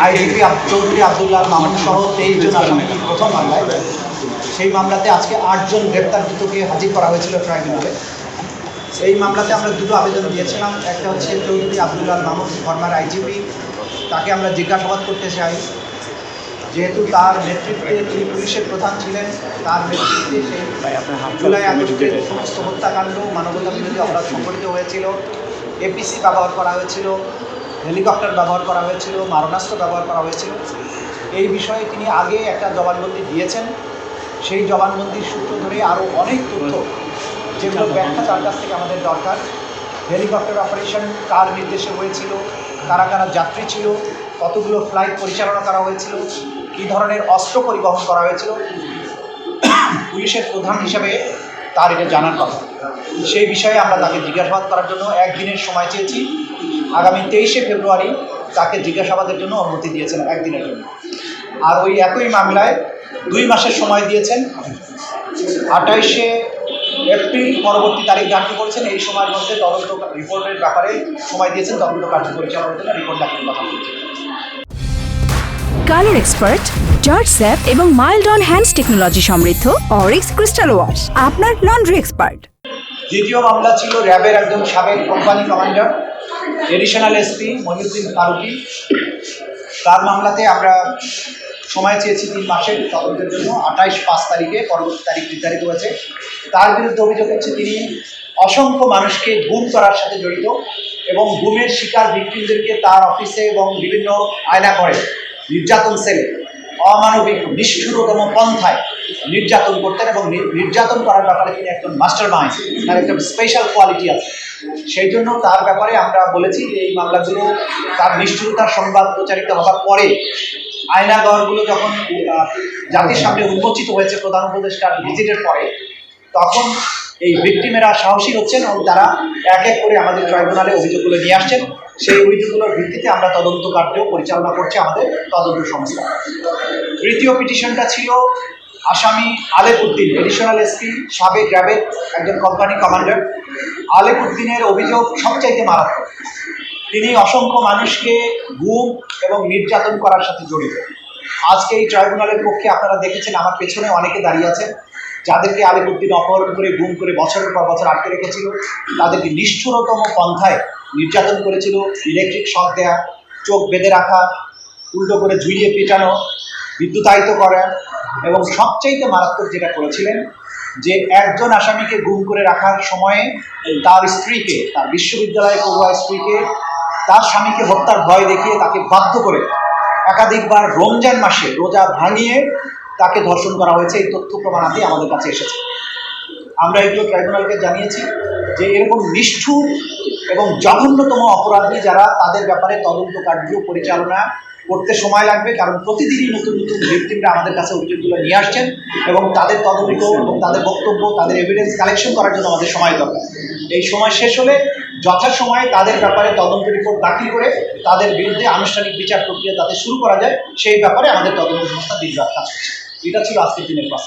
IGP Chowdhury Abdullah Mamun সহ 23 জন আসামি প্রথম মামলায়, সেই মামলাতে আজকে 8 জন গ্রেপ্তারকৃতকে হাজির করা হয়েছিল ট্রাইব্যুনালে। এই মামলাতে আমরা দুটো আবেদন দিয়েছিলাম। একটা হচ্ছে চৌধুরী আব্দুল্লাহ মামুন ফরমার আইজিপি, তাকে আমরা জিজ্ঞাসাবাদ করতে চাই, যেহেতু তার নেতৃত্বে তিনি পুলিশের প্রধান ছিলেন, তার নেতৃত্বে সেই জুলাই আগস্টের সমস্ত হত্যাকাণ্ড, মানবতা বিরোধী অপরাধ সংঘটিত হয়েছিল, এপিসি ব্যবহার করা হয়েছিল, হেলিকপ্টার ব্যবহার করা হয়েছিল, মারণাস্ত্র ব্যবহার করা হয়েছিল। এই বিষয়ে তিনি আগে একটা জবানবন্দি দিয়েছেন। সেই জবানবন্দির সূত্র ধরে আরও অনেক তথ্য, যেগুলো ব্যাখ্যা তার কাছ থেকে আমাদের দরকার। হেলিকপ্টার অপারেশন কার নির্দেশে হয়েছিল, কারা কারা যাত্রী ছিল, কতগুলো ফ্লাইট পরিচালনা করা হয়েছিল, কী ধরনের অস্ত্র পরিবহন করা হয়েছিল, পুলিশের প্রধান হিসাবে তার এটা জানার কথা। সেই বিষয়ে আমরা তাকে জিজ্ঞাসাবাদ করার জন্য একদিনের সময় চেয়েছি। আগামী 23শে ফেব্রুয়ারি তাকে জিজ্ঞাসাবাদের জন্য অনুমতি দিয়েছেন একদিনের জন্য। আর ওই একই মামলায় 2 মাসের সময় দিয়েছেন। 28শে এপ্রিল পরবর্তী তারিখ দাখিল করেছেন। এই সময়ের মধ্যে তদন্ত রিপোর্টের ব্যাপারে সময় দিয়েছেন, তদন্ত কার্য পরিচালনার জন্য রিপোর্ট দাখিলের কথা বলছেন। কালার এক্সপার্ট, জর্জ স্যাপ এবং মাইল্ড অন হ্যান্ডস টেকনোলজি সমৃদ্ধ অরিক্স ক্রিস্টাল ওয়াশ আপনার লন্ড্রি এক্সপার্ট। দ্বিতীয় মামলা ছিল র্যাবের একজন সাবেক company commander additional SP Mohiuddin Faruki. তার মামলাতে আমরা সময় চেয়েছি 3 মাসের তদন্তের জন্য। 28/5 তারিখে পরবর্তী তারিখ নির্ধারিত হয়েছে। তার বিরুদ্ধে অভিযোগ হচ্ছে তিনি অসংখ্য মানুষকে গুম করার সাথে জড়িত এবং গুমের শিকার ভিক্টিমদেরকে তার অফিসে এবং বিভিন্ন আয়নাঘরে, নির্যাতন সেলে অমানবিক নিষ্ঠুরতম পন্থায় নির্যাতন করতেন এবং নির্যাতন করার ব্যাপারে তিনি একজন মাস্টার মাইন্ড, তার একটা স্পেশাল কোয়ালিটি আছে। সেই জন্য তার ব্যাপারে আমরা বলেছি যে এই মামলাগুলো তার নিষ্ঠুরতার সংবাদ প্রচারিত হওয়ার পরে, আয়নাঘরগুলো যখন জাতির সামনে উন্মোচিত হয়েছে প্রধান উপদেষ্টার ভিজিটের পরে, তখন এই ভিক্টিমেরা সাহসী হচ্ছেন এবং তারা এক এক করে আমাদের ট্রাইব্যুনালে অভিযোগগুলো নিয়ে আসছেন। সেই অভিযোগগুলোর ভিত্তিতে আমরা তদন্ত কার্য পরিচালনা করছি আমাদের তদন্ত সংস্থা। তৃতীয় পিটিশনটা ছিল আসামি আলেপ উদ্দিন, এডিশনাল এসপি, সাবেক র্যাবের একজন কোম্পানি কমান্ডার। আলেপ উদ্দিনের অভিযোগ সবচাইতে মারাত্মক। তিনি অসংখ্য মানুষকে গুম এবং নির্যাতন করার সাথে জড়িত। আজকে এই ট্রাইব্যুনালের পক্ষে আপনারা দেখেছেন আমার পেছনে অনেকে দাঁড়িয়ে আছেন, যাদেরকে আলেপ উদ্দিন অপহরণ করে গুম করে বছরের পর বছর আটকে রেখেছিল, তাদেরকে নিষ্ঠুরতম পন্থায় নির্যাতন করেছিল। ইলেকট্রিক শক দেয়া, চোখ বেঁধে রাখা, উল্টো করে ঝুলিয়ে পেটানো, বিদ্যুতায়িত করা এবং সবচাইতে মারাত্মক যেটা করেছিলেন, যে একজন আসামিকে গুম করে রাখার সময়ে তার স্ত্রীকে, তার বিশ্ববিদ্যালয়ে পড়ুয়া স্ত্রীকে তার স্বামীকে হত্যার ভয় দেখিয়ে তাকে বাধ্য করে একাধিকবার রমজান মাসে রোজা ভাঙিয়ে তাকে ধর্ষণ করা হয়েছে। এই তথ্য প্রমাণাদি আমাদের কাছে এসেছে। আমরা এগুলো ট্রাইব্যুনালকে জানিয়েছি যে এরকম নিষ্ঠুর এবং জঘন্যতম অপরাধী যারা, তাদের ব্যাপারে তদন্ত কার্য পরিচালনা করতে সময় লাগবে, কারণ প্রতিদিনই নতুন নতুন ভিক্টিমরা আমাদের কাছে অভিযোগগুলো নিয়ে আসছেন এবং তাদের তদন্ত এবং তাদের বক্তব্য, তাদের এভিডেন্স কালেকশন করার জন্য আমাদের সময় দরকার। এই সময় শেষ হলে যথাসময়ে তাদের ব্যাপারে তদন্ত রিপোর্ট দাখিল করে তাদের বিরুদ্ধে আনুষ্ঠানিক বিচার প্রক্রিয়া যাতে শুরু করা যায়, সেই ব্যাপারে আমাদের তদন্ত সংস্থা দিনরাত কাজ করছে। এটা ছিল আজকের দিনের ক্লাস।